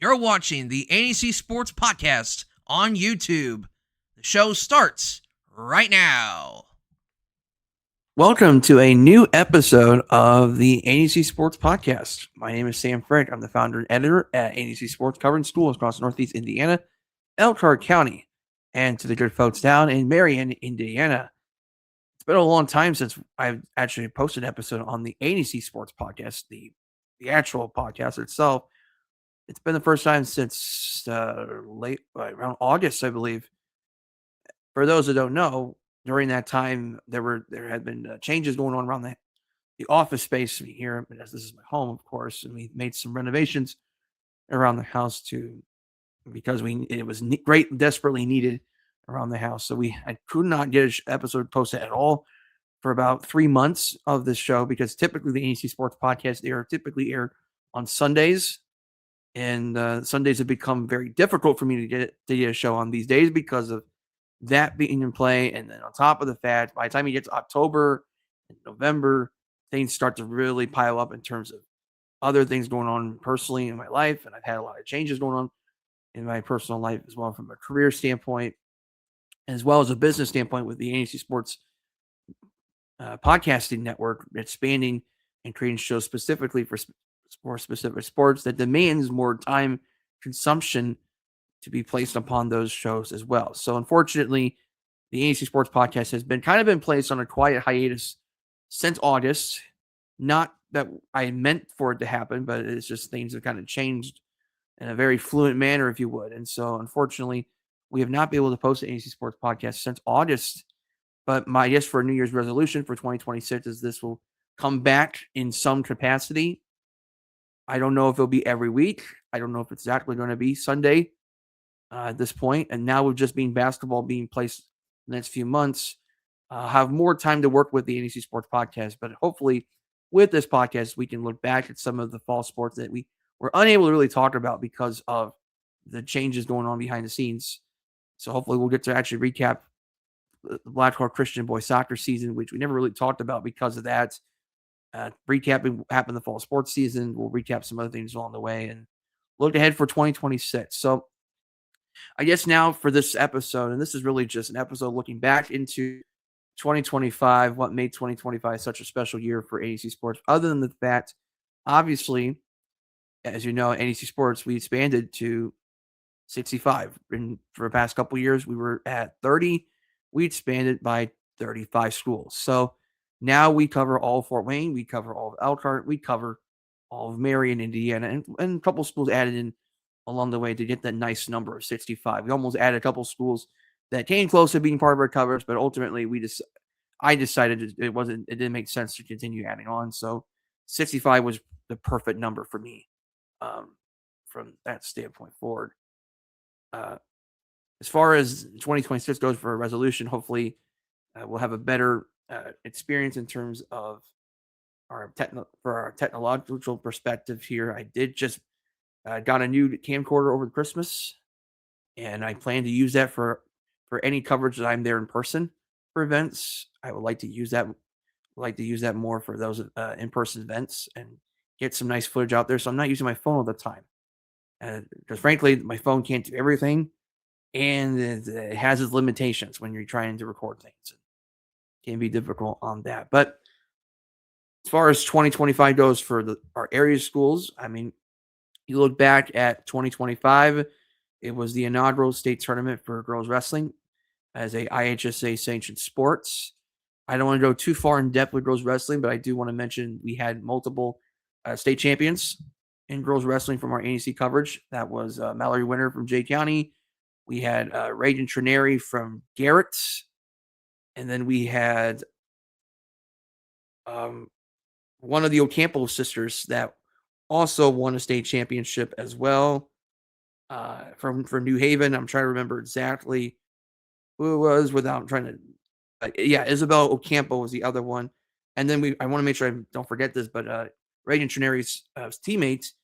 You're watching the ANEC Sports Podcast on YouTube. The show starts right now. Welcome to a new episode of the ANEC Sports Podcast. My name is Sam Frank. I'm the founder and editor at ANEC Sports, covering schools across Northeast Indiana, Elkhart County, and to the good folks down in Marion, Indiana. It's been a long time since I've actually posted an episode on the ANEC Sports Podcast, the actual podcast itself. It's been the first time since around August, I believe. For those that don't know, during that time, there had been changes going on around the office space here, as this is my home, of course, and we made some renovations around the house because it was great, desperately needed around the house. So I could not get an episode posted at all for about 3 months of this show, because typically the ANEC Sports Podcast, they are typically aired on Sundays, and Sundays have become very difficult for me to get a show on these days because of that being in play. And then on top of the fact, by the time you get to October and November, things start to really pile up in terms of other things going on personally in my life. And I've had a lot of changes going on in my personal life as well, from a career standpoint, as well as a business standpoint, with the ANEC Sports podcasting network expanding and creating shows specifically for more specific sports that demands more time consumption to be placed upon those shows as well. So unfortunately, the ANEC Sports Podcast has been placed on a quiet hiatus since August. Not that I meant for it to happen, but it's just things have kind of changed in a very fluent manner, if you would. And so unfortunately, we have not been able to post the ANEC Sports Podcast since August. But my guess for a New Year's resolution for 2026 is this will come back in some capacity. I don't know if it'll be every week. I don't know if it's exactly going to be Sunday at this point. And now with just being basketball being placed the next few months, have more time to work with the ANEC Sports Podcast. But hopefully with this podcast, we can look back at some of the fall sports that we were unable to really talk about because of the changes going on behind the scenes. So hopefully we'll get to actually recap the Blackhawk Christian boys soccer season, which we never really talked about because of that. Recapping what happened the fall sports season. We'll recap some other things along the way and look ahead for 2026. So I guess now for this episode, and this is really just an episode looking back into 2025, what made 2025 such a special year for ANEC Sports, other than the fact, obviously, as you know, ANEC Sports, we expanded to 65. And for the past couple of years, we were at 30. We expanded by 35 schools. So now we cover all of Fort Wayne, we cover all of Elkhart, we cover all of Marion, Indiana, and a couple of schools added in along the way to get that nice number of 65. We almost added a couple of schools that came close to being part of our coverage, but ultimately I decided it didn't make sense to continue adding on. So 65 was the perfect number for me from that standpoint forward. As far as 2026 goes for a resolution, hopefully we'll have a better experience in terms of our technological perspective here. I did just got a new camcorder over Christmas, and I plan to use that for any coverage that I'm there in person for events. I would like to use that more for those in-person events and get some nice footage out there. So I'm not using my phone all the time, because frankly, my phone can't do everything, and it has its limitations when you're trying to record things. It can be difficult on that. But as far as 2025 goes for our area schools, I mean, you look back at 2025, it was the inaugural state tournament for girls wrestling as a IHSA sanctioned sports. I don't want to go too far in depth with girls wrestling, but I do want to mention we had multiple state champions in girls wrestling from our ANEC coverage. That was Mallory Winter from Jay County. We had Reagan Trineri from Garrett. And then we had one of the Ocampo sisters that also won a state championship as well from New Haven. I'm trying to remember exactly who it was without trying to. Isabel Ocampo was the other one. And then I want to make sure I don't forget this, but Reagan Trineri's teammates,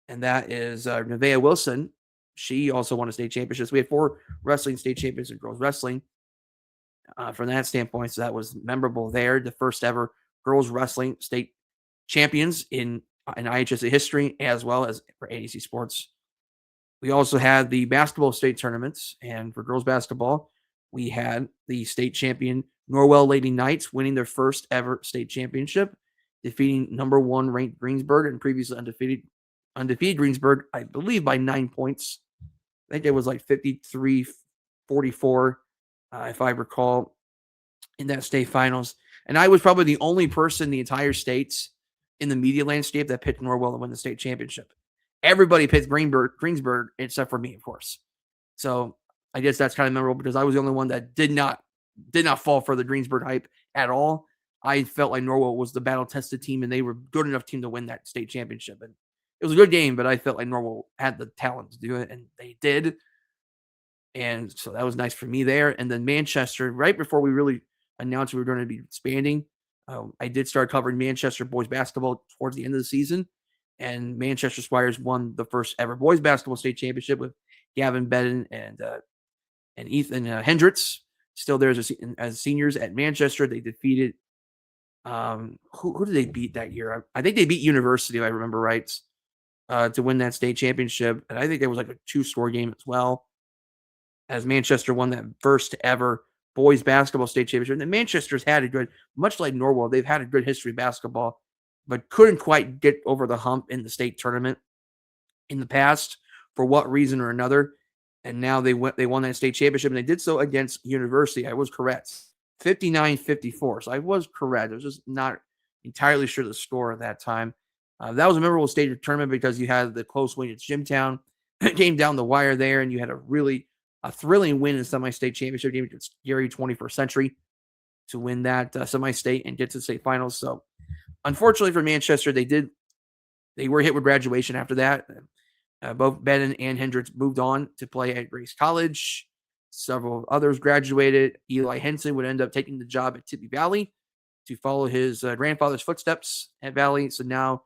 and that is Nevaeh Wilson. She also won a state championship. So we had 4 wrestling state champions in girls wrestling. From that standpoint, so that was memorable there. The first ever girls wrestling state champions in IHSA history, as well as for ANEC Sports We also had the basketball state tournaments, and for girls basketball, we had the state champion Norwell Lady Knights winning their first ever state championship, defeating number 1 ranked Greensburg and previously undefeated Greensburg, I believe, by 9 points. I think it was like 53-44, if I recall, in that state finals. And I was probably the only person in the entire states in the media landscape that picked Norwell to win the state championship. Everybody picked Greensburg except for me, of course. So I guess that's kind of memorable because I was the only one that did not fall for the Greensburg hype at all. I felt like Norwell was the battle-tested team, and they were good enough team to win that state championship. And it was a good game, but I felt like Norwell had the talent to do it, and they did. And so that was nice for me there. And then Manchester, right before we really announced we were going to be expanding, I did start covering Manchester boys basketball towards the end of the season. And Manchester Squires won the first ever boys basketball state championship with Gavin Bedden and Ethan Hendricks still there as seniors at Manchester. They defeated who did they beat that year? I think they beat University, if I remember right, to win that state championship. And I think there was like a 2-score game as well, as Manchester won that first ever boys basketball state championship. And Manchester's had a good, much like Norwell, they've had a good history of basketball, but couldn't quite get over the hump in the state tournament in the past for what reason or another. And now they won that state championship, and they did so against University. I was correct. 59-54. So I was correct. I was just not entirely sure the score at that time. That was a memorable state tournament because you had the close win at Jimtown. It came down the wire there, and you had a thrilling win in semi-state championship game against Gary 21st Century to win that semi-state and get to the state finals. So unfortunately for Manchester, they were hit with graduation after that. Both Bedden and Hendricks moved on to play at Grace College. Several others graduated. Eli Henson would end up taking the job at Tippy Valley to follow his grandfather's footsteps at Valley. So now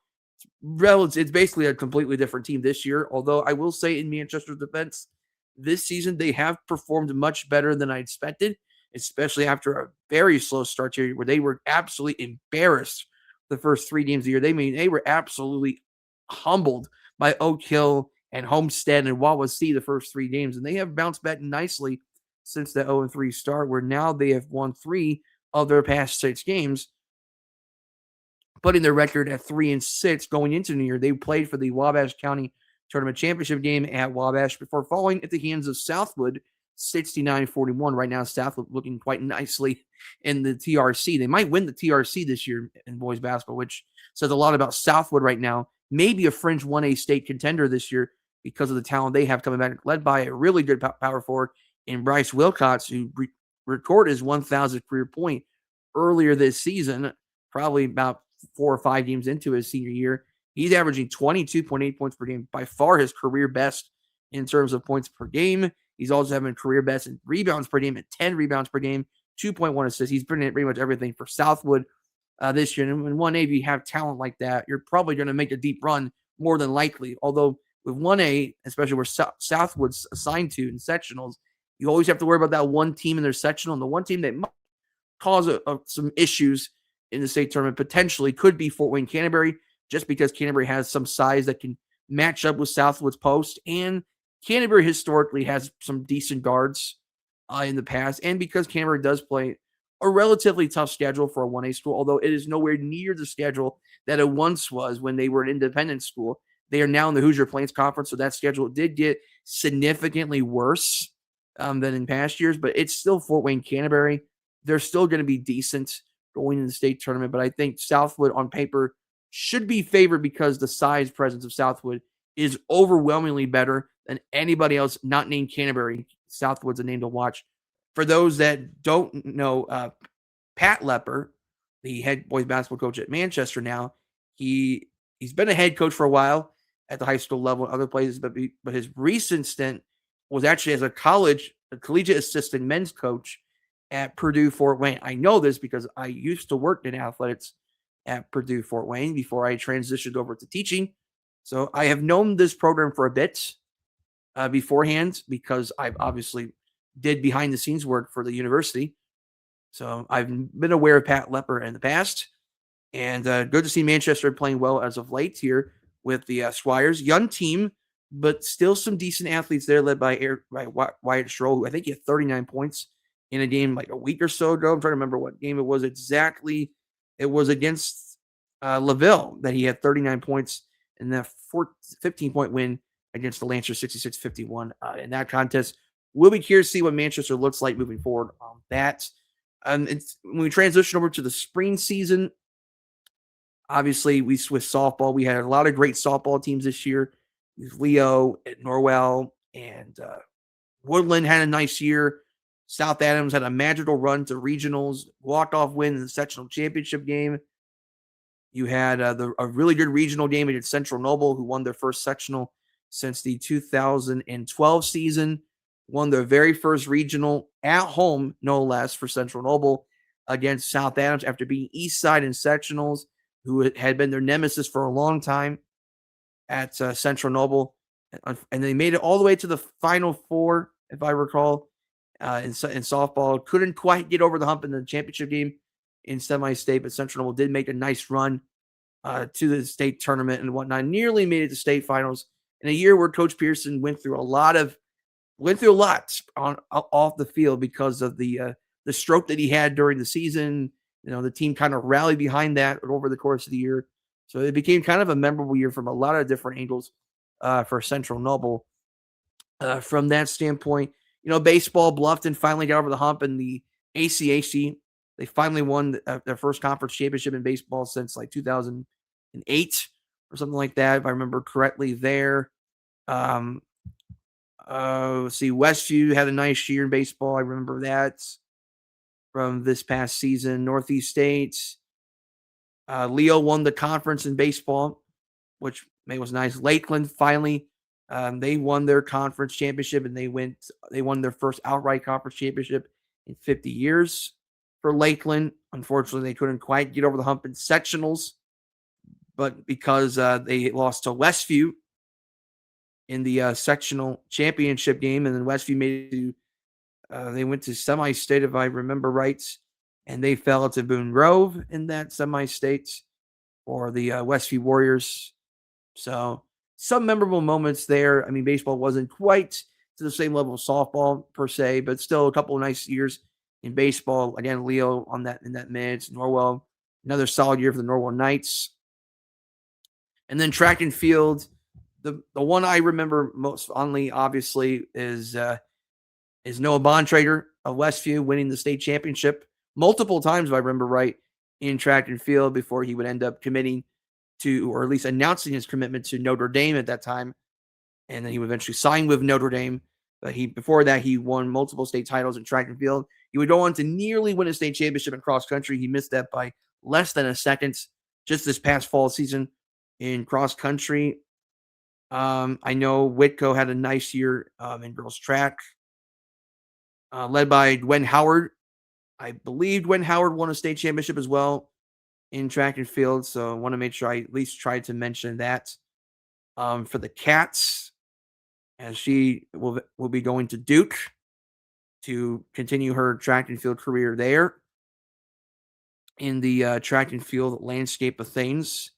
it's basically a completely different team this year. Although I will say, in Manchester's defense, this season they have performed much better than I expected, especially after a very slow start here where they were absolutely embarrassed the first 3 games of the year. They were absolutely humbled by Oak Hill and Homestead and Wawasee the first 3 games. And they have bounced back nicely since the 0-3 start, where now they have won 3 of their past 6 games, putting their record at 3-6 going into the year. They played for the Wabash County Tournament Championship game at Wabash before falling at the hands of Southwood 69-41. Right now, Southwood looking quite nicely in the TRC. They might win the TRC this year in boys basketball, which says a lot about Southwood right now. Maybe a fringe 1A state contender this year because of the talent they have coming back, led by a really good power forward in Bryce Wilcox, who recorded his 1,000th career point earlier this season, probably about 4 or 5 games into his senior year. He's averaging 22.8 points per game, by far his career best in terms of points per game. He's also having career best in rebounds per game at 10 rebounds per game, 2.1 assists. He's been in pretty much everything for Southwood this year. And when 1A, if you have talent like that, you're probably going to make a deep run more than likely. Although with 1A, especially where Southwood's assigned to in sectionals, you always have to worry about that one team in their sectional. And the one team that might cause some issues in the state tournament potentially could be Fort Wayne Canterbury, just because Canterbury has some size that can match up with Southwood's post. And Canterbury historically has some decent guards in the past. And because Canterbury does play a relatively tough schedule for a 1A school, although it is nowhere near the schedule that it once was when they were an independent school. They are now in the Hoosier Plains Conference, so that schedule did get significantly worse than in past years, but it's still Fort Wayne Canterbury. They're still going to be decent going in the state tournament, but I think Southwood on paper should be favored because the size presence of Southwood is overwhelmingly better than anybody else not named Canterbury. Southwood's a name to watch. For those that don't know, Pat Lepper, the head boys basketball coach at Manchester now, he's been a head coach for a while at the high school level and other places, but his recent stint was actually as a collegiate assistant men's coach at Purdue Fort Wayne. I know this because I used to work in athletics at Purdue Fort Wayne before I transitioned over to teaching. So I have known this program for a bit beforehand because I've obviously did behind the scenes work for the university. So I've been aware of Pat Lepper in the past, and good to see Manchester playing well as of late here with the Squires. Young team, but still some decent athletes there, led by Wyatt Stroll, who I think he had 39 points in a game like a week or so ago. I'm trying to remember what game it was exactly. It was against Laville that he had 39 points in that 15-point win against the Lancers, 66-51 in that contest. We'll be curious to see what Manchester looks like moving forward on that. When we transition over to the spring season, obviously with softball, we had a lot of great softball teams this year. Leo at Norwell and Woodland had a nice year. South Adams had a magical run to regionals, walk-off win in the sectional championship game. You had a really good regional game against Central Noble, who won their first sectional since the 2012 season, won their very first regional at home, no less, for Central Noble against South Adams after beating Eastside in sectionals, who had been their nemesis for a long time at Central Noble. And they made it all the way to the Final Four, if I recall, in softball. Couldn't quite get over the hump in the championship game in semi-state, but Central Noble did make a nice run to the state tournament and whatnot. Nearly made it to state finals in a year where Coach Pearson went through a lot on off the field because of the stroke that he had during the season. You know, the team kind of rallied behind that over the course of the year. So it became kind of a memorable year from a lot of different angles for Central Noble. From that standpoint, you know, baseball, Bluffton finally got over the hump in the ACAC. They finally won their first conference championship in baseball since like 2008 or something like that, if I remember correctly there. Let's see, Westview had a nice year in baseball. I remember that from this past season. Northeast States. Leo won the conference in baseball, which was nice. Lakeland finally, they won their conference championship, and they won their first outright conference championship in 50 years for Lakeland. Unfortunately, they couldn't quite get over the hump in sectionals, but because they lost to Westview in the sectional championship game, and then Westview made it to, they went to semi-state, if I remember right, and they fell to Boone Grove in that semi-state for the Westview Warriors. So some memorable moments there. I mean, baseball wasn't quite to the same level of softball per se, but still a couple of nice years in baseball. Again, Leo in that midst. Norwell, another solid year for the Norwell Knights. And then track and field. The one I remember most fondly, obviously, is Noah Bontrader of Westview winning the state championship multiple times, if I remember right, in track and field before he would end up committing to, or at least announcing his commitment to Notre Dame at that time. And then he would eventually sign with Notre Dame. But before that, he won multiple state titles in track and field. He would go on to nearly win a state championship in cross country. He missed that by less than a second just this past fall season in cross country. I know Whitco had a nice year in girls track, led by Gwen Howard. I believe Gwen Howard won a state championship as well in track and field, so I want to make sure I at least try to mention that. For the Cats, as she will be going to Duke to continue her track and field career there in the track and field landscape of things.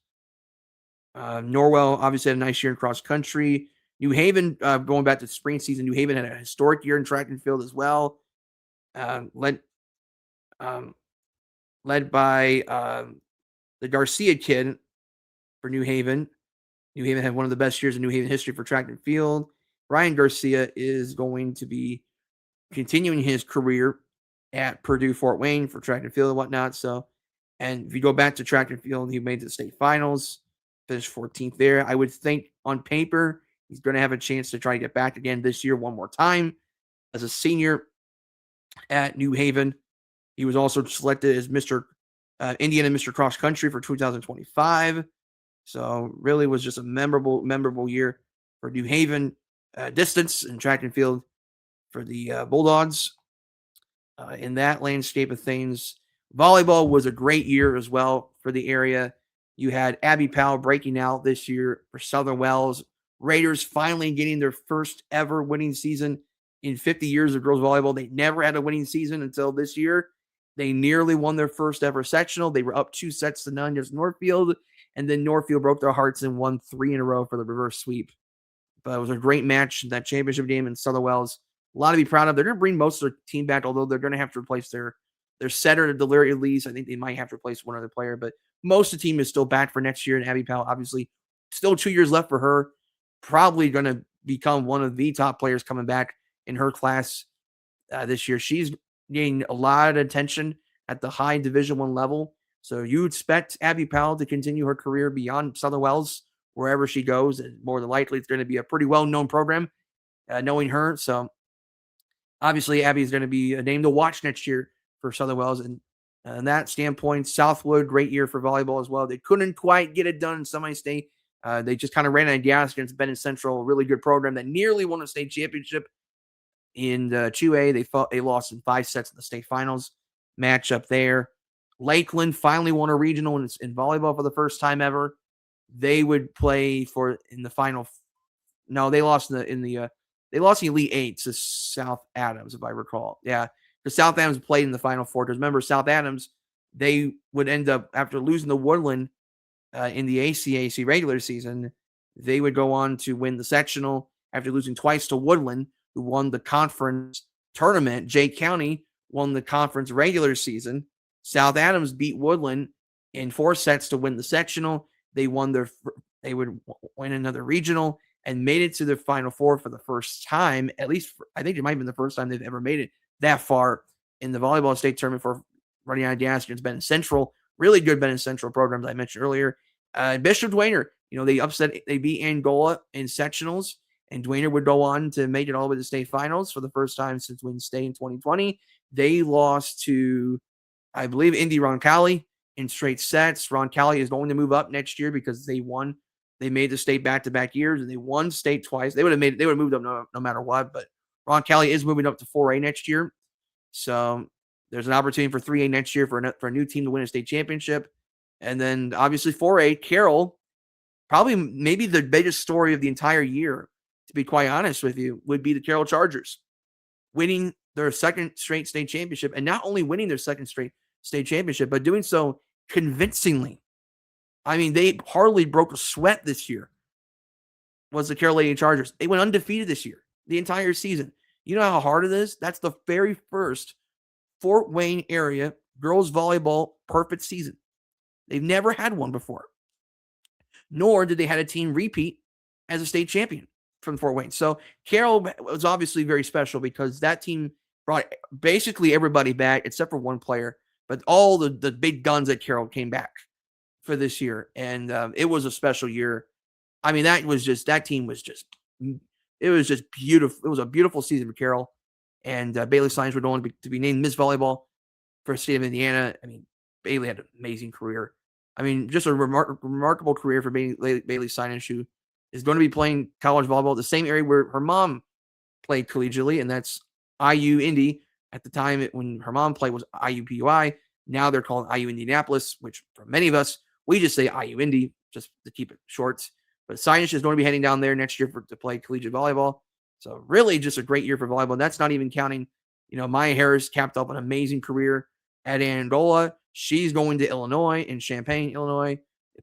Norwell obviously had a nice year in cross country. New Haven, going back to the spring season, New Haven had a historic year in track and field as well. Led by the Garcia kid for New Haven. New Haven had one of the best years in New Haven history for track and field. Ryan Garcia is going to be continuing his career at Purdue Fort Wayne for track and field and whatnot. So, and if you go back to track and field, he made the state finals, finished 14th there. I would think on paper he's going to have a chance to try to get back again this year one more time as a senior at New Haven. He was also selected as Mr. Indiana Mr. Cross Country for 2025. So really was just a memorable year for New Haven distance and track and field for the Bulldogs. In that landscape of things, volleyball was a great year as well for the area. You had Abby Powell breaking out this year for Southern Wells. Raiders finally getting their first ever winning season in 50 years of girls volleyball. They never had a winning season until this year. They nearly won their first ever sectional. They were up 2-0 against Northfield, and then Northfield broke their hearts and won 3 in a row for the reverse sweep But it was a great match, that championship game in Southern Wells. A lot to be proud of. They're going to bring most of their team back, although they're going to have to replace their setter at the very least. I think they might have to replace one other player, but most of the team is still back for next year. And Abby Powell, obviously, still 2 years left for her. Probably going to become one of the top players coming back in her class this year. She's getting a lot of attention at the high Division I level. So you expect Abby Powell to continue her career beyond Southern Wells wherever she goes. And more than likely, it's going to be a pretty well-known program, knowing her. So obviously, Abby is going to be a name to watch next year for Southern Wells. And in that standpoint, Southwood, great year for volleyball as well. They couldn't quite get it done in semi-state. They just kind of ran out of gas against Benton Central, a really good program that nearly won a state championship. In 2A, they lost in 5 sets in the state finals matchup there. Lakeland finally won a regional in volleyball for the first time ever. They would play in the final. No, they lost in the Elite Eight to South Adams, if I recall. Yeah, because South Adams played in the Final Four. Because remember, South Adams, they would end up, after losing to Woodland in the ACAC regular season, they would go on to win the sectional after losing twice to Woodland, who won the conference tournament. Jay County won the conference regular season. South Adams beat Woodland in 4 sets to win the sectional. They would win another regional and made it to the Final Four for the first time. At least, I think it might have been the first time they've ever made it that far in the volleyball state tournament for running out of gas against Benton Central. Really good Benton Central programs I mentioned earlier. Bishop Dwayner, they beat Angola in sectionals, and Dwayner would go on to make it all the way to state finals for the first time since winning state in 2020. They lost to, I believe, Indy Roncalli in straight sets. Roncalli is going to move up next year because they won. They made the state back-to-back years, and they won state twice. They would have moved up no matter what, but Roncalli is moving up to 4A next year. So there's an opportunity for 3A next year for a new team to win a state championship. And then obviously 4A, Carroll, probably maybe the biggest story of the entire year, to be quite honest with you, would be the Carroll Chargers winning their second straight state championship, and not only winning their second straight state championship, but doing so convincingly. I mean, they hardly broke a sweat this year, was the Carroll Lady Chargers. They went undefeated this year, the entire season. You know how hard it is? That's the very first Fort Wayne area girls volleyball perfect season. They've never had one before, nor did they had a team repeat as a state champion from Fort Wayne. So Carroll was obviously very special because that team brought basically everybody back except for one player, but all the big guns at Carroll came back for this year. And it was a special year. I mean, that team was just beautiful. It was a beautiful season for Carroll. And Bailey Sines would go on to be named Miss Volleyball for the state of Indiana. I mean, Bailey had an amazing career. I mean, just a remarkable career for Bailey Sines, who is going to be playing college volleyball, the same area where her mom played collegiately, and that's IU Indy. At the time when her mom played was IUPUI. Now they're called IU Indianapolis, which for many of us, we just say IU Indy just to keep it short. But Sines is going to be heading down there next year to play collegiate volleyball. So really just a great year for volleyball. And that's not even counting, Maya Harris capped off an amazing career at Angola. She's going to Illinois, in Champaign, Illinois,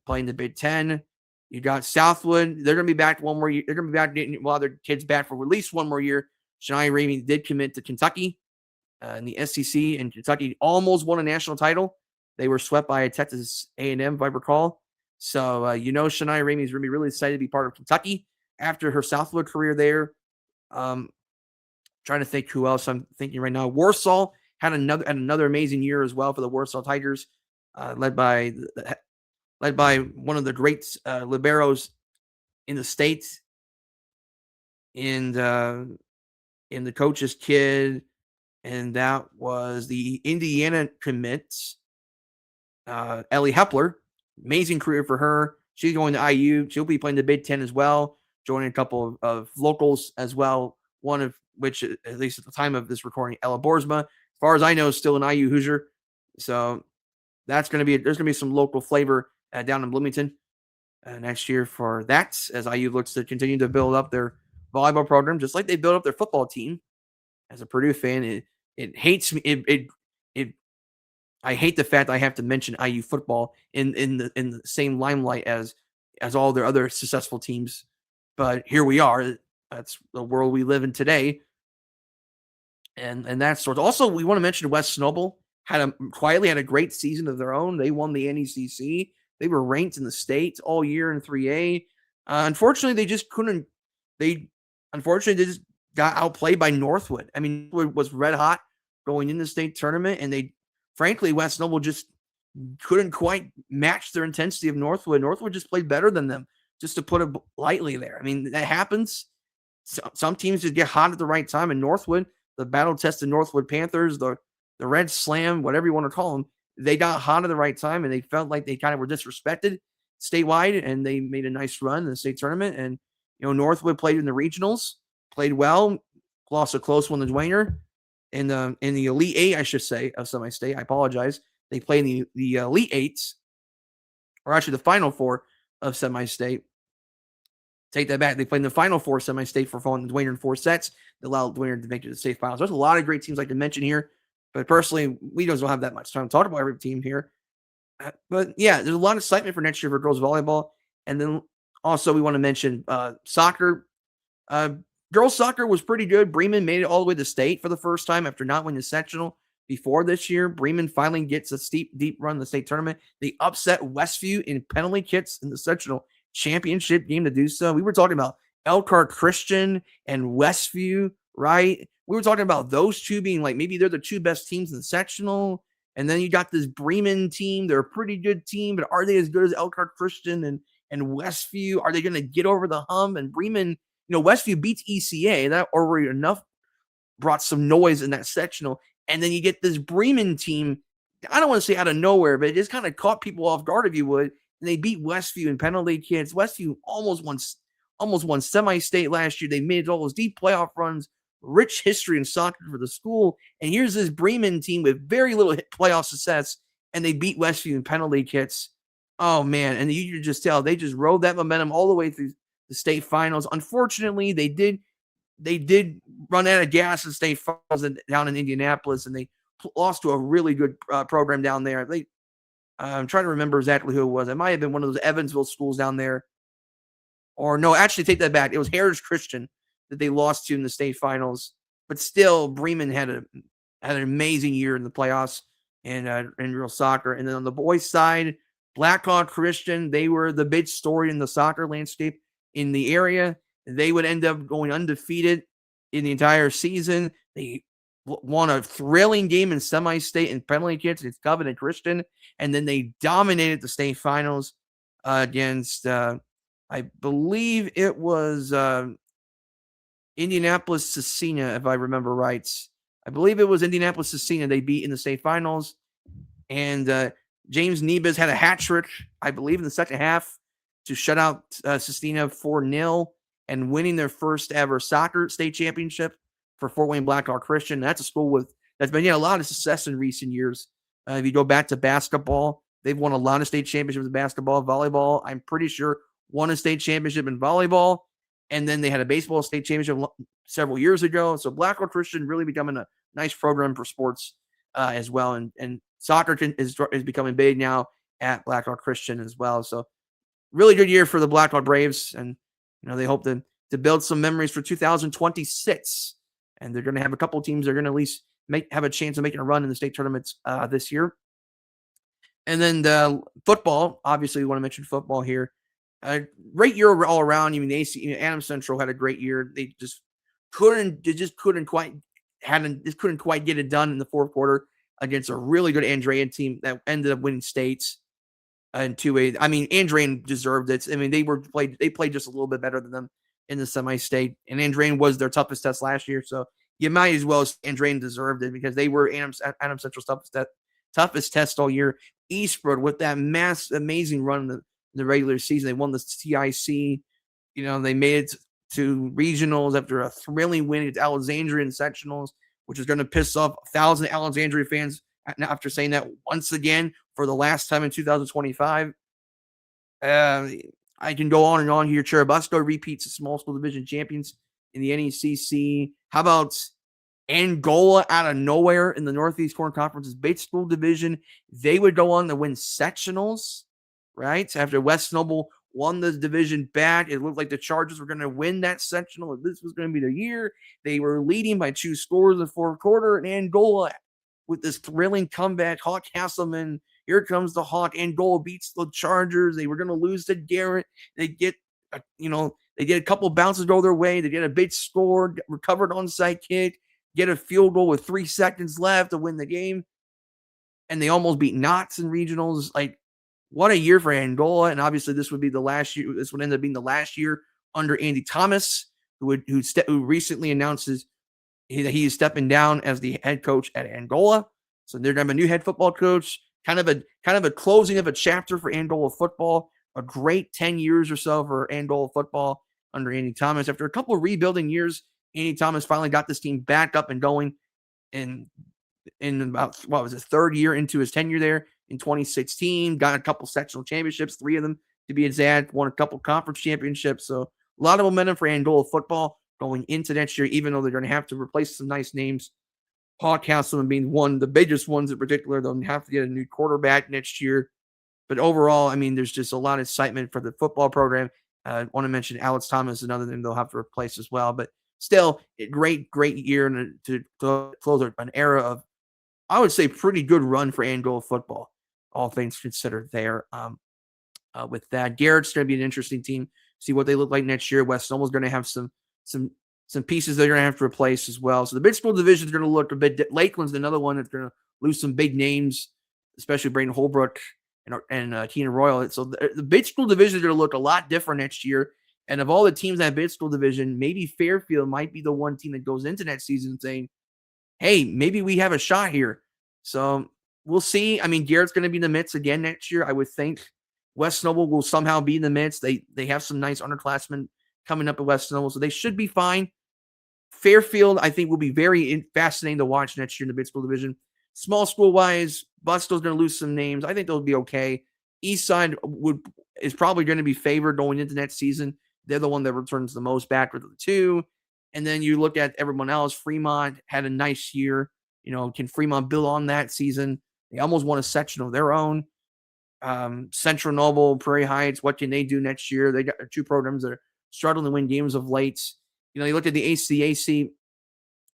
playing the Big Ten. You got Southwood. They're going to be back one more year. They're going to be back getting a lot of their kids back for at least one more year. Shania Ramey did commit to Kentucky in the SEC, and Kentucky almost won a national title. They were swept by Texas A&M, if I recall. So, Shania Ramey is going to be really excited to be part of Kentucky after her Southwood career there. Trying to think who else I'm thinking right now. Warsaw had another amazing year as well for the Warsaw Tigers, led by one of the great liberos in the state, and the coach's kid, and that was the Indiana commit, Ellie Hepler. Amazing career for her. She's going to IU. She'll be playing the Big Ten as well, joining a couple of locals as well, one of which, at least at the time of this recording, Ella Boersma, as far as I know, is still an IU Hoosier. So there's going to be some local flavor down in Bloomington next year for that, as IU looks to continue to build up their volleyball program, just like they built up their football team. As a Purdue fan, it hates me. I hate the fact I have to mention IU football in the same limelight as all their other successful teams But here we are. That's the world we live in today. And that sort. Also, we want to mention West Snowball quietly had a great season of their own. They won the NECC. They were ranked in the state all year in 3A. Unfortunately, they just couldn't. They just got outplayed by Northwood. I mean, Northwood was red hot going into the state tournament, and frankly, West Snowball just couldn't quite match their intensity of Northwood. Northwood just played better than them, just to put it lightly there. I mean, that happens. Some teams just get hot at the right time, and Northwood, the battle-tested Northwood Panthers, the Red Slam, whatever you want to call them, they got hot at the right time, and they felt like they kind of were disrespected statewide, and they made a nice run in the state tournament. And, Northwood played in the regionals, played well, lost a close one to Dwayner. In the Elite Eight, I should say, of semi-state. I apologize. They played in the Elite Eights, or actually the Final Four of semi-state. Take that back. They played in the Final Four semi-state for falling to Dwayner in 4 sets. They allowed Dwayner to make it to the state finals. There's a lot of great teams like to mention here, but personally, we don't have that much time to talk about every team here. But yeah, there's a lot of excitement for next year for girls volleyball. And then also we want to mention soccer. Girls soccer was pretty good. Bremen made it all the way to state for the first time after not winning the sectional before this year. Bremen finally gets a deep run in the state tournament. They upset Westview in penalty kicks in the sectional championship game to do so. We were talking about Elkhart Christian and Westview, right? We were talking about those two being like maybe they're the two best teams in the sectional. And then you got this Bremen team. They're a pretty good team, but are they as good as Elkhart Christian and Westview? Are they going to get over the hump? And Bremen, Westview beats ECA. That already enough brought some noise in that sectional. And then you get this Bremen team, I don't want to say out of nowhere, but it just kind of caught people off guard, if you would. And they beat Westview in penalty kicks. Westview almost won semi-state last year. They made all those deep playoff runs, rich history in soccer for the school. And here's this Bremen team with very little playoff success, and they beat Westview in penalty kicks. Oh, man. And you could just tell they just rode that momentum all the way through the state finals. Unfortunately, they did run out of gas in state finals down in Indianapolis, and they lost to a really good program down there. I'm trying to remember exactly who it was. It might have been one of those Evansville schools down there. Or no, actually take that back. It was Heritage Christian that they lost to in the state finals. But still, Bremen had an amazing year in the playoffs and in real soccer. And then on the boys' side, Blackhawk Christian, they were the big story in the soccer landscape in the area. They would end up going undefeated in the entire season. They won a thrilling game in semi-state and penalty kicks against Covenant Christian, and then they dominated the state finals against, I believe it was Indianapolis Cecina, if I remember right. I believe it was Indianapolis Cecina they beat in the state finals, and James Nebas had a hat trick, I believe, in the second half to shut out Cecina 4-0 and winning their first ever soccer state championship for Fort Wayne Blackhawk Christian. That's a school that's been a lot of success in recent years. If you go back to basketball, they've won a lot of state championships in basketball, volleyball. I'm pretty sure won a state championship in volleyball, and then they had a baseball state championship several years ago. So Blackhawk Christian really becoming a nice program for sports as well, and soccer is becoming big now at Blackhawk Christian as well. So really good year for the Blackhawk Braves, and they hope to build some memories for 2026. And they're going to have a couple of teams that are going to at least have a chance of making a run in the state tournaments this year. And then football, obviously we want to mention football here. Great year all around. I mean, the Adams Central had a great year. They just couldn't quite get it done in the fourth quarter against a really good Andrean team that ended up winning states in 2A. I mean, Andrean deserved it. I mean, they played just a little bit better than them in the semi-state, and Andrean was their toughest test last year. So you might as well say Andrean deserved it because they were Adams Central's toughest test all year. Eastwood with that amazing run in the regular season. They won the TIC. They made it to regionals after a thrilling win against Alexandria in sectionals, which is going to piss off 1,000 Alexandria fans after saying that once again for the last time in 2025. I can go on and on here. Churubusco repeats the small school division champions in the NECC. How about Angola out of nowhere in the Northeast Corner Conference's big school division? They would go on to win sectionals, right? After West Snowball won the division back. It looked like the Chargers were going to win that sectional. This was going to be the year. They were leading by 2 scores in the fourth quarter, and Angola, with this thrilling comeback, Hawk Hasselman, here comes the Hawk. Angola beats the Chargers. They were going to lose to Garrett. They get, they get a couple bounces go their way. They get a big score, recovered onside kick, get a field goal with 3 seconds left to win the game. And they almost beat Knox in regionals. Like, what a year for Angola. And obviously this would be the last year. This would end up being the last year under Andy Thomas, who recently announced that he is stepping down as the head coach at Angola. So they're going to have a new head football coach, kind of a closing of a chapter for Angola football. A great 10 years or so for Angola football under Andy Thomas. After a couple of rebuilding years, Andy Thomas finally got this team back up and going in about, third year into his tenure there in 2016. Got a couple sectional championships, 3 of them to be exact, won a couple conference championships. So a lot of momentum for Angola football going into next year, even though they're going to have to replace some nice names. Hawk Hasselman being one of the biggest ones in particular. They'll have to get a new quarterback next year. But overall, I mean, there's just a lot of excitement for the football program. I want to mention Alex Thomas, another thing they'll have to replace as well. But still, a great year to close an era of, I would say, pretty good run for Angola football, all things considered there. With that, Garrett's going to be an interesting team. See what they look like next year. West Snowball's going to have some pieces they're going to have to replace as well. So the big school division is going to look a bit. Lakeland's another one that's going to lose some big names, especially Braden Holbrook and Keenan Royal. So the big school division is going to look a lot different next year. And of all the teams in that big school division, maybe Fairfield might be the one team that goes into that season saying, hey, maybe we have a shot here. So we'll see. I mean, Garrett's going to be in the midst again next year, I would think. West Snowball will somehow be in the midst. They have some nice underclassmen coming up at West Snowball, so they should be fine. Fairfield, I think, will be very fascinating to watch next year in the big school division. Small school-wise, Busto's going to lose some names. I think they'll be okay. Eastside is probably going to be favored going into next season. They're the one that returns the most backward of the two. And then you look at everyone else. Fremont had a nice year. Can Fremont build on that season? They almost won a section of their own. Central Noble, Prairie Heights, what can they do next year? They got 2 programs that are struggling to win games of late. You look at the ACAC.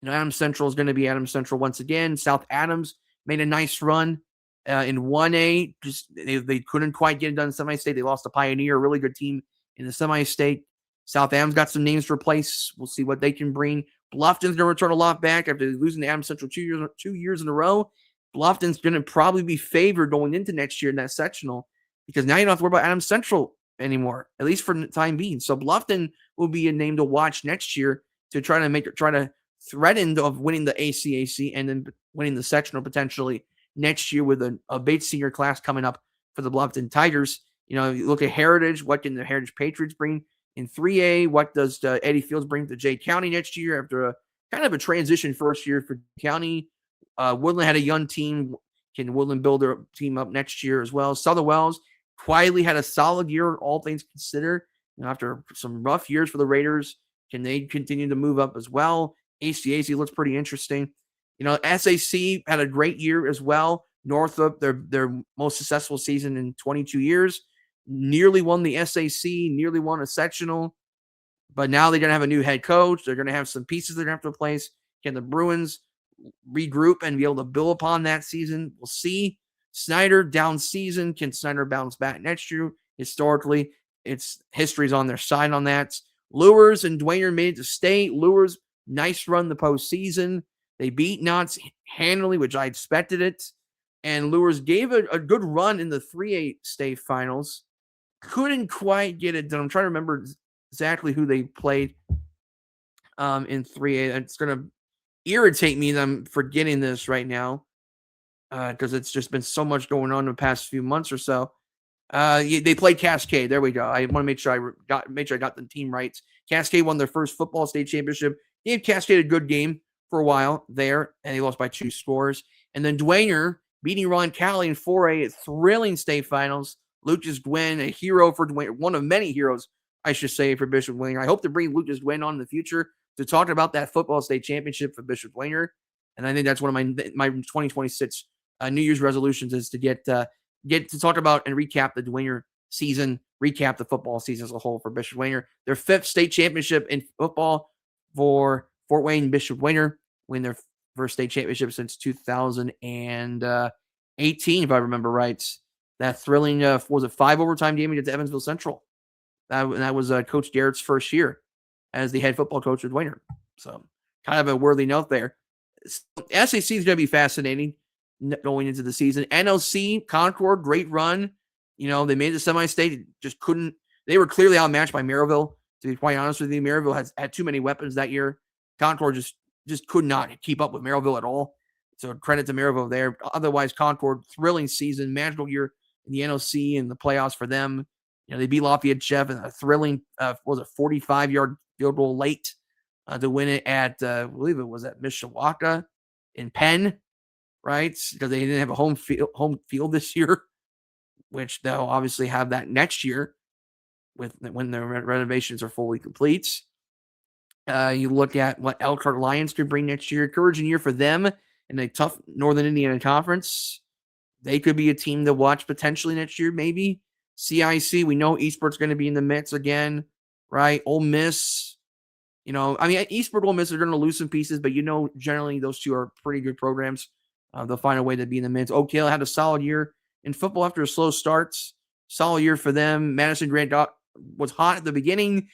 Adams Central is going to be Adams Central once again. South Adams made a nice run in 1A. Just they couldn't quite get it done in semi-state. They lost to Pioneer, a really good team in the semi-state. South Adams got some names to replace. We'll see what they can bring. Bluffton's going to return a lot back after losing to Adams Central 2 years in a row. Bluffton's going to probably be favored going into next year in that sectional because now you don't have to worry about Adams Central anymore, at least for the time being. So Bluffton will be a name to watch next year to try to threaten of winning the ACAC and then winning the sectional potentially next year with a big senior class coming up for the Bluffton Tigers. You look at Heritage. What can the Heritage Patriots bring in 3A? What does Eddie Fields bring to Jay County next year after a kind of a transition first year for County? Woodland had a young team. Can Woodland build their team up next year as well? Southern Wells quietly had a solid year, all things considered. After some rough years for the Raiders, can they continue to move up as well? ACAC looks pretty interesting. SAC had a great year as well. Northrop, their most successful season in 22 years, nearly won the SAC, nearly won a sectional. But now they're going to have a new head coach. They're going to have some pieces they're going to have to replace. Can the Bruins regroup and be able to build upon that season? We'll see. Snyder, down season. Can Snyder bounce back next year? Historically, history's on their side on that. Lures and Dwayne made it to state. Lures, nice run the postseason. They beat Knott's handily, which I expected it. And Lures gave a good run in the 3A state finals. Couldn't quite get it done. I'm trying to remember exactly who they played in 3A. It's going to irritate me that I'm forgetting this right now because it's just been so much going on in the past few months or so. They played Cascade. There we go. I want to make sure I got the team right. Cascade won their first football state championship. Gave Cascade a good game for a while there, and they lost by 2 scores. And then Dwayner beating Ron Cali in 4A at thrilling state finals. Lucas Gwynn, a hero for Dwayner, one of many heroes, I should say, for Bishop Dwayner. I hope to bring Lucas Gwynn on in the future to talk about that football state championship for Bishop Dwayner. And I think that's one of my 2026 New Year's resolutions is to get to talk about and recap the Dwayner season recap the football season as a whole for Bishop Wayner. Their 5th state championship in football for Fort Wayne Bishop Wayner, win their first state championship since 2018, if I remember right. That thrilling, was it 5 overtime game against Evansville Central? That was Coach Garrett's first year as the head football coach with Wayner. So kind of a worthy note there. SAC is going to be fascinating going into the season. NLC, Concord, great run. They made the semi-state, just couldn't. They were clearly outmatched by Maryville, to be quite honest with you. Maryville had too many weapons that year. Concord just could not keep up with Maryville at all. So credit to Maryville there. Otherwise, Concord, thrilling season, magical year in the NLC and the playoffs for them. They beat Lafayette Jeff in a thrilling, 45-yard field goal late to win it at, I believe it was at Mishawaka in Penn, right? Because they didn't have a home field this year, which they'll obviously have that next year when the renovations are fully complete. You look at what Elkhart Lions could bring next year. Encouraging year for them in a tough Northern Indiana Conference. They could be a team to watch potentially next year, maybe. CIC, we know Eastport's going to be in the mix again, right? Ole Miss, Eastport, Ole Miss are going to lose some pieces, but generally those two are pretty good programs. They'll find a way to be in the mix. Oak Hill had a solid year in football after a slow start. Solid year for them. Madison Grant was hot at the beginning,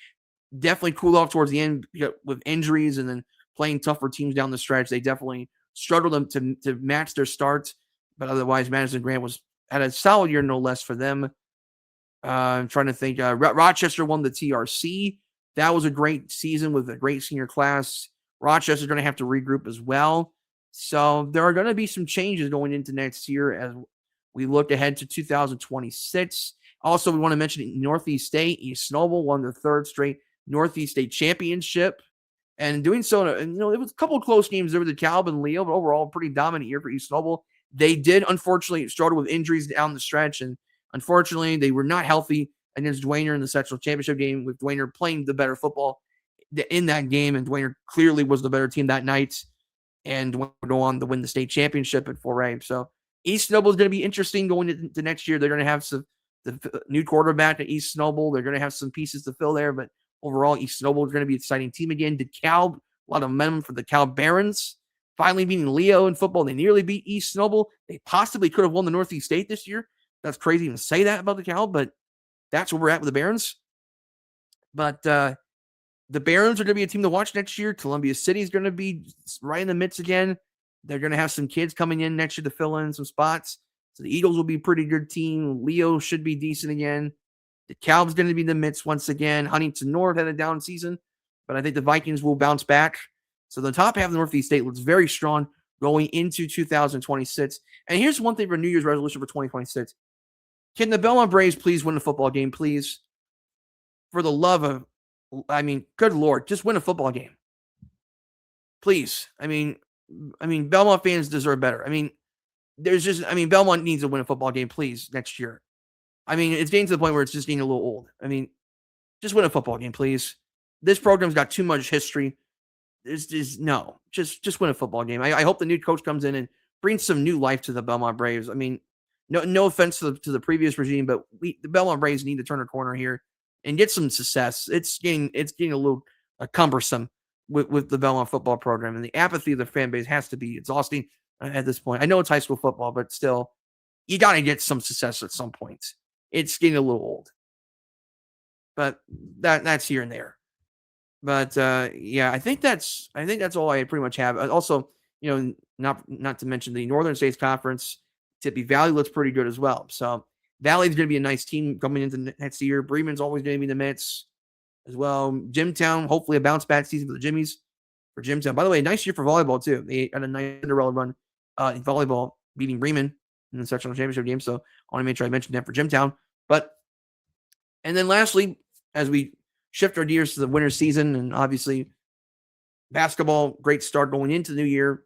definitely cooled off towards the end with injuries and then playing tougher teams down the stretch. They definitely struggled to match their starts, but otherwise Madison Grant had a solid year, no less, for them. I'm trying to think. Rochester won the TRC. That was a great season with a great senior class. Rochester's going to have to regroup as well. So there are going to be some changes going into next year as we look ahead to 2026. Also, we want to mention Northeast State. East Snowball won their 3rd straight Northeast State championship. And doing so, it was a couple of close games over the Calvin and Leo, but overall, pretty dominant year for East Snowball. They did, unfortunately, struggle with injuries down the stretch, and unfortunately, they were not healthy against Dwayner in the sectional championship game, with Dwayner playing the better football in that game, and Dwayner clearly was the better team that night, and Dwayner would go on to win the state championship at 4A. So East Snowball is going to be interesting going into next year. They're going to have the new quarterback at East Snowball. They're going to have some pieces to fill there, but overall, East Snowball is going to be an exciting team again. DeKalb, a lot of momentum for the Cal Barons. Finally beating Leo in football. They nearly beat East Snowball. They possibly could have won the Northeast State this year. That's crazy to say that about the Cal, but that's where we're at with the Barons. But the Barons are going to be a team to watch next year. Columbia City is going to be right in the midst again. They're going to have some kids coming in next year to fill in some spots. So the Eagles will be a pretty good team. Leo should be decent again. The Cal's going to be in the midst once again. Huntington North had a down season, but I think the Vikings will bounce back. So the top half of the Northeast State looks very strong going into 2026. And here's one thing for New Year's resolution for 2026. Can the Belmont Braves please win a football game, please? For the love of, good Lord, just win a football game. Please. Belmont fans deserve better. Belmont needs to win a football game, please, next year. It's getting to the point where it's just getting a little old. Just win a football game, please. This program's got too much history. Just win a football game. I hope the new coach comes in and brings some new life to the Belmont Braves. No offense to the previous regime, but the Belmont Braves need to turn a corner here and get some success. It's getting a little cumbersome with the Belmont football program, and the apathy of the fan base has to be exhausting at this point. I know it's high school football, but still, you got to get some success at some point. It's getting a little old, but that's here and there. But I think that's all I pretty much have. Also, not to mention the Northern States Conference. Tippy Valley looks pretty good as well. So Valley's going to be a nice team coming into next year. Bremen's always going to be in the midst as well. Jimtown, hopefully a bounce back season for the Jimmies for Jimtown. By the way, a nice year for volleyball too. They had a nice Cinderella run in volleyball, beating Bremen in the sectional championship game. So I want to make sure I mentioned that for Jimtown. And then lastly, as we shift our gears to the winter season, and obviously basketball, great start going into the new year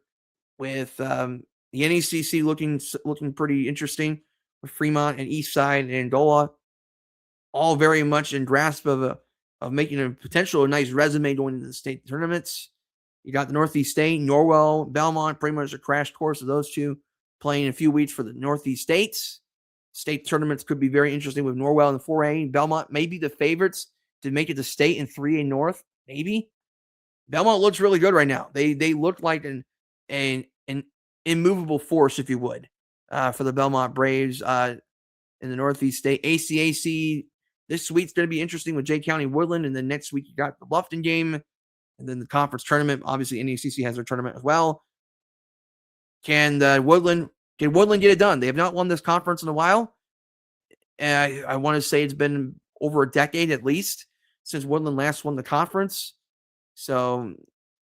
with the NECC looking pretty interesting with Fremont and Eastside and Angola, all very much in grasp of making a nice resume going into the state tournaments. You got the Northeast State, Norwell, Belmont, pretty much a crash course of those two playing in a few weeks for the Northeast States. state tournaments could be very interesting with Norwell in 4A. Belmont may be the favorites to make it to state in 3A North. Maybe. Belmont looks really good right now. They look like an immovable force, if you would, for the Belmont Braves in the Northeast State. ACAC, this week's going to be interesting with Jay County Woodland, and then next week you got the Bluffton game, and then the conference tournament. Obviously, NECC has their tournament as well. Can Woodland get it done? They have not won this conference in a while. And I want to say it's been over a decade at least since Woodland last won the conference. So,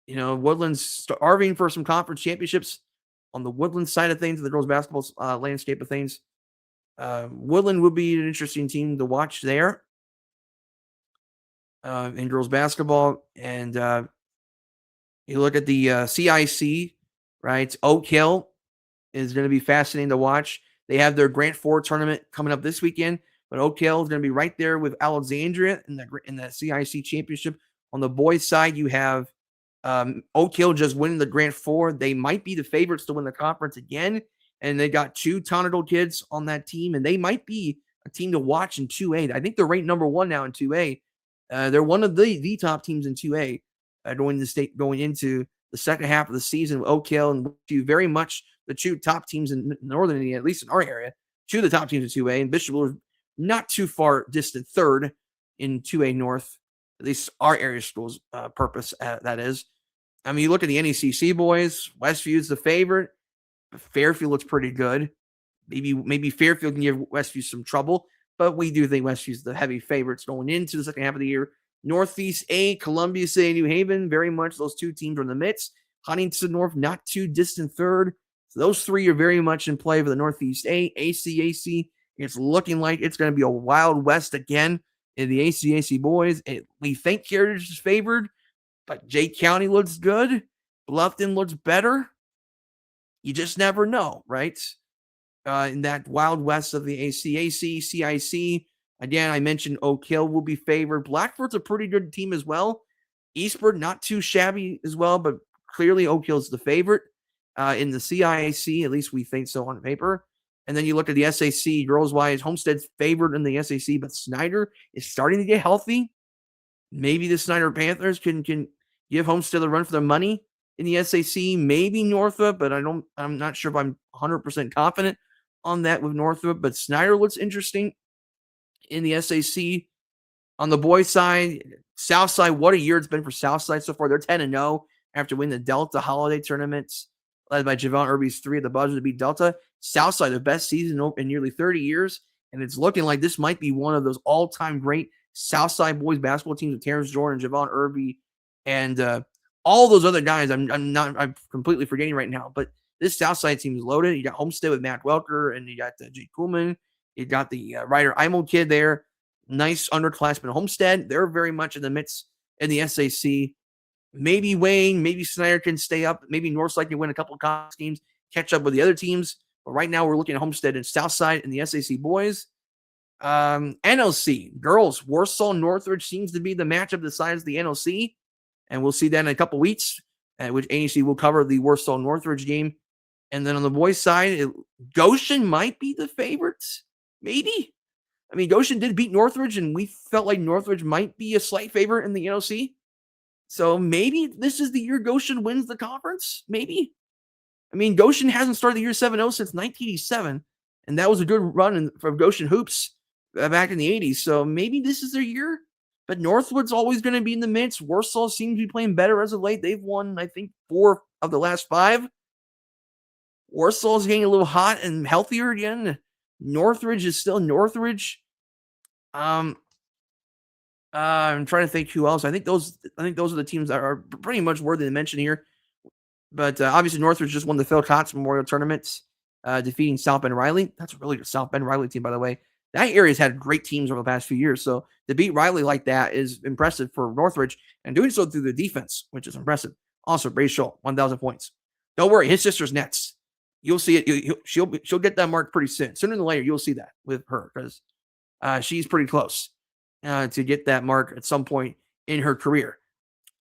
Woodland's starving for some conference championships on the Woodland side of things, the girls' basketball landscape of things. Woodland would be an interesting team to watch there in girls' basketball. And you look at the CIC, right? Oak Hill is going to be fascinating to watch. They have their Grant 4 tournament coming up this weekend, but Oak Hill is going to be right there with Alexandria in the CIC championship. On the boys' side, you have Oak Hill just winning the Grant 4. They might be the favorites to win the conference again, and they got 2 talented kids on that team, and they might be a team to watch in 2A. I think they're ranked number 1 now in 2A. They're one of the top teams in 2A going into the second half of the season with Oak Hill and very much the 2 top teams in Northern Indiana, at least in our area, 2 of the top teams in 2A, and Bishop was not too far distant third in 2A North, at least our area school's purpose, that is. I mean, you look at the NECC boys, Westview's the favorite. Fairfield looks pretty good. Maybe Fairfield can give Westview some trouble, but we do think Westview's the heavy favorites going into the second half of the year. Northeast A, Columbia City, New Haven, very much those 2 teams are in the midst. Huntington North, not too distant third. So those 3 are very much in play for the Northeast A. ACAC, it's looking like it's going to be a Wild West again in the ACAC boys. We think Heritage is favored, but Jay County looks good. Bluffton looks better. You just never know, right? In that Wild West of the ACAC, CIC, again, I mentioned Oak Hill will be favored. Blackford's a pretty good team as well. Eastford, not too shabby as well, but clearly Oak Hill's the favorite in the CIAC. At least we think so on paper. And then you look at the SAC, girls-wise, Homestead's favored in the SAC, but Snyder is starting to get healthy. Maybe the Snyder Panthers can give Homestead a run for their money in the SAC. Maybe Northrop, but I'm not sure if I'm 100% confident on that with Northrop. But Snyder looks interesting in the SAC. On the boys' side, Southside, what a year it's been for Southside so far. They're 10-0 after winning the Delta Holiday Tournaments, led by Javon Irby's 3 at the buzzer to beat Delta. Southside, the best season in nearly 30 years, and it's looking like this might be one of those all-time great Southside boys basketball teams with Terrence Jordan, Javon Irby, and all those other guys. I'm completely forgetting right now, but this Southside team is loaded. You got Homestead with Matt Welker, and you got Jake Kuhlman. You got the Ryder Imo kid there. Nice underclassman Homestead. They're very much in the midst in the SAC. Maybe Wayne, maybe Snyder can stay up. Maybe Northside can win a couple of conference games, catch up with the other teams. But right now we're looking at Homestead and Southside and the SAC boys. NLC, girls, Warsaw Northridge seems to be the matchup that decides the NLC. And we'll see that in a couple weeks, which ANEC will cover the Warsaw Northridge game. And then on the boys' side, Goshen might be the favorites. Maybe. I mean, Goshen did beat Northridge, and we felt like Northridge might be a slight favorite in the NLC. So maybe this is the year Goshen wins the conference. Maybe. I mean, Goshen hasn't started the year 7-0 since 1987, and that was a good run for Goshen hoops back in the 80s. So maybe this is their year. But Northwood's always going to be in the midst. Warsaw seems to be playing better as of late. They've won, I think, 4 of the last 5. Warsaw's getting a little hot and healthier again. Northridge is still Northridge. I'm trying to think who else. I think those are the teams that are pretty much worthy to mention here. But obviously Northridge just won the Phil Kotz Memorial Tournament, defeating South Bend Riley. That's a really good South Bend Riley team, by the way. That area's had great teams over the past few years. So to beat Riley like that is impressive for Northridge, and doing so through the defense, which is impressive. Also, Brace Schultz, 1,000 points. Don't worry, his sister's next. You'll see it. She'll get that mark pretty soon. Sooner than later, you'll see that with her because she's pretty close to get that mark at some point in her career.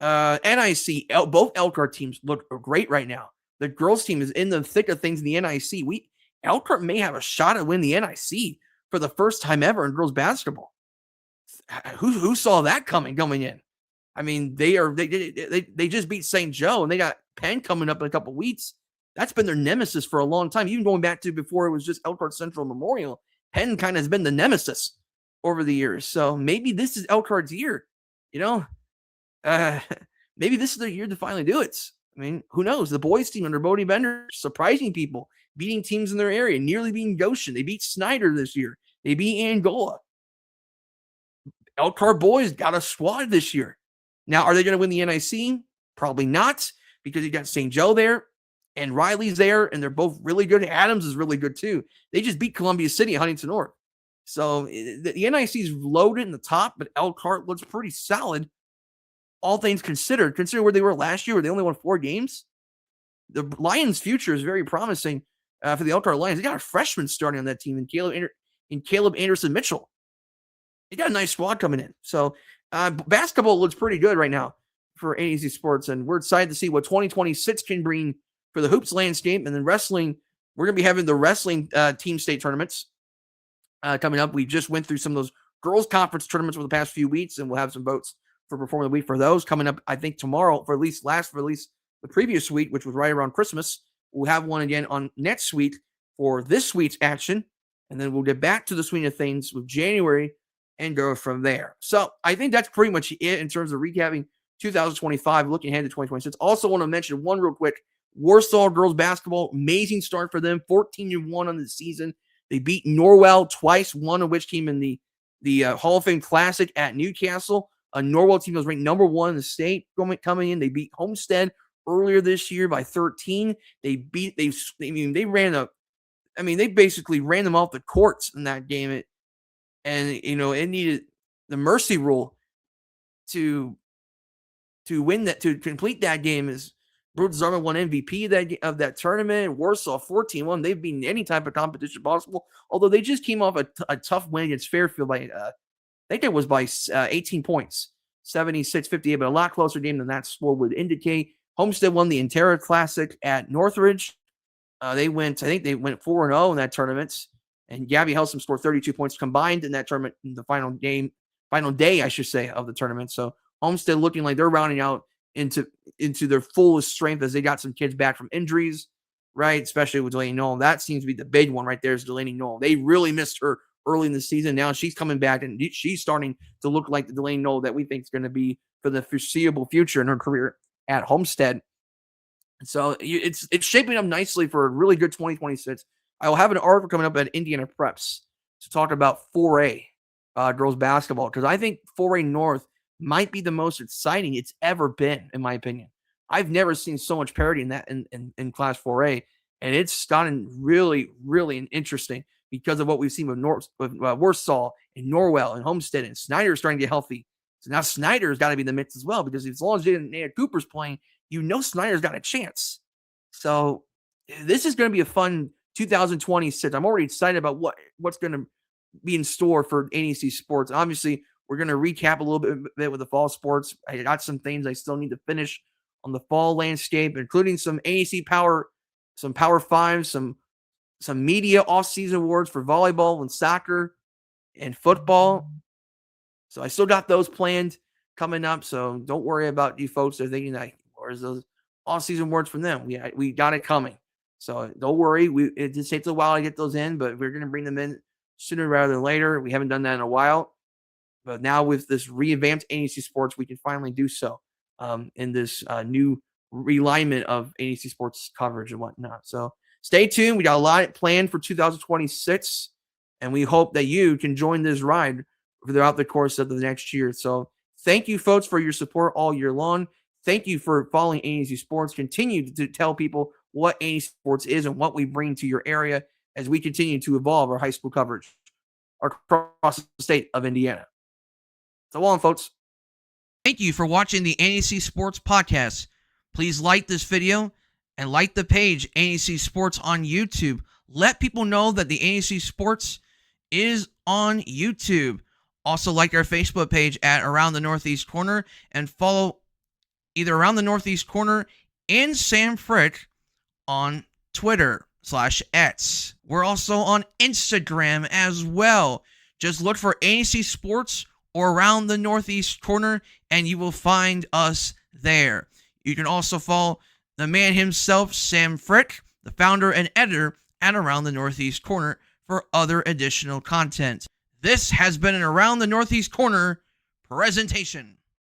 NIC, both Elkhart teams look great right now. The girls team is in the thick of things in the NIC. Elkhart may have a shot at winning the NIC for the first time ever in girls basketball. Who saw that coming in? I mean, they just beat St. Joe, and they got Penn coming up in a couple weeks. That's been their nemesis for a long time, even going back to before it was just Elkhart Central Memorial. Penn kind of has been the nemesis over the years. So maybe this is Elkhart's year. Maybe this is their year to finally do it. I mean, who knows? The boys team under Bodie Bender, surprising people, beating teams in their area, nearly beating Goshen. They beat Snyder this year. They beat Angola. Elkhart boys got a squad this year. Now, are they going to win the NIC? Probably not, because you got St. Joe there and Riley's there, and they're both really good. Adams is really good too. They just beat Columbia City at Huntington North. So the NIC is loaded in the top, but Elkhart looks pretty solid, all things considered. Considering where they were last year, where they only won 4 games. The Lions' future is very promising for the Elkhart Lions. They got a freshman starting on that team in Caleb Anderson Mitchell. They got a nice squad coming in. So basketball looks pretty good right now for ANEC Sports, and we're excited to see what 2026 can bring for the hoops landscape. And then wrestling, we're going to be having the wrestling team state tournaments coming up. We just went through some of those girls conference tournaments over the past few weeks, and we'll have some votes for Performer of the Week for those coming up, I think, tomorrow, for at least the previous week, which was right around Christmas. We'll have one again on next week for this week's action, and then we'll get back to the swing of things with January and go from there. So I think that's pretty much it in terms of recapping 2025, looking ahead to 2026. Also want to mention one real quick, Warsaw girls basketball, amazing start for them, 14-1 on the season. They beat Norwell twice, one of which came in the Hall of Fame Classic at Newcastle. A Norwell team was ranked number 1 in the state coming in. They beat Homestead earlier this year by 13. They basically ran them off the courts in that game. It needed the mercy rule to win that, to complete that game. Is Brooks Zarman won MVP of that tournament. Warsaw 14-1. They've beaten any type of competition possible. Although they just came off a tough win against Fairfield by I think it was by 18 points, 76-58, but a lot closer game than that score would indicate. Homestead won the Intera Classic at Northridge. They went 4-0 in that tournament. And Gabby Helsum scored 32 points combined in that tournament in the final day, I should say, of the tournament. So Homestead looking like they're rounding out into their fullest strength as they got some kids back from injuries, right? Especially with Delaney Noel. That seems to be the big one right there, is Delaney Noel. They really missed her early in the season. Now she's coming back, and she's starting to look like the Delaney Noel that we think is going to be for the foreseeable future in her career at Homestead. So it's shaping up nicely for a really good 2026. I will have an article coming up at Indiana Preps to talk about 4A girls basketball, because I think 4A North might be the most exciting it's ever been, in my opinion. I've never seen so much parity in that in Class 4A, and it's gotten really, really interesting because of what we've seen with Warsaw and Norwell and Homestead, and Snyder is starting to get healthy. So now Snyder's got to be in the mix as well, because as long as Jaden Cooper's playing, Snyder's got a chance. So this is going to be a fun 2026. I'm already excited about what's going to be in store for ANEC Sports. Obviously, we're going to recap a little bit with the fall sports. I got some things I still need to finish on the fall landscape, including some ANEC Power, some Power 5, some media off-season awards for volleyball and soccer and football. So I still got those planned coming up. So don't worry about you folks that are thinking that, where's those off-season awards from them? We got it coming. So don't worry. It just takes a while to get those in, but we're going to bring them in sooner rather than later. We haven't done that in a while. But now with this revamped ANEC Sports, we can finally do so in this new realignment of ANEC Sports coverage and whatnot. So stay tuned. We got a lot planned for 2026, and we hope that you can join this ride throughout the course of the next year. So thank you, folks, for your support all year long. Thank you for following ANEC Sports. Continue to tell people what ANEC Sports is and what we bring to your area as we continue to evolve our high school coverage across the state of Indiana. So long, folks. Thank you for watching the ANEC Sports Podcast. Please like this video and like the page ANEC Sports on YouTube. Let people know that the ANEC Sports is on YouTube. Also like our Facebook page at Around the Northeast Corner, and follow either Around the Northeast Corner and Sam Frick on Twitter. ANEC.com/X. We're also on Instagram as well. Just look for ANEC Sports or Around the Northeast Corner and you will find us there. You can also follow the man himself, Sam Frick, the founder and editor at Around the Northeast Corner, for other additional content. This has been an Around the Northeast Corner presentation.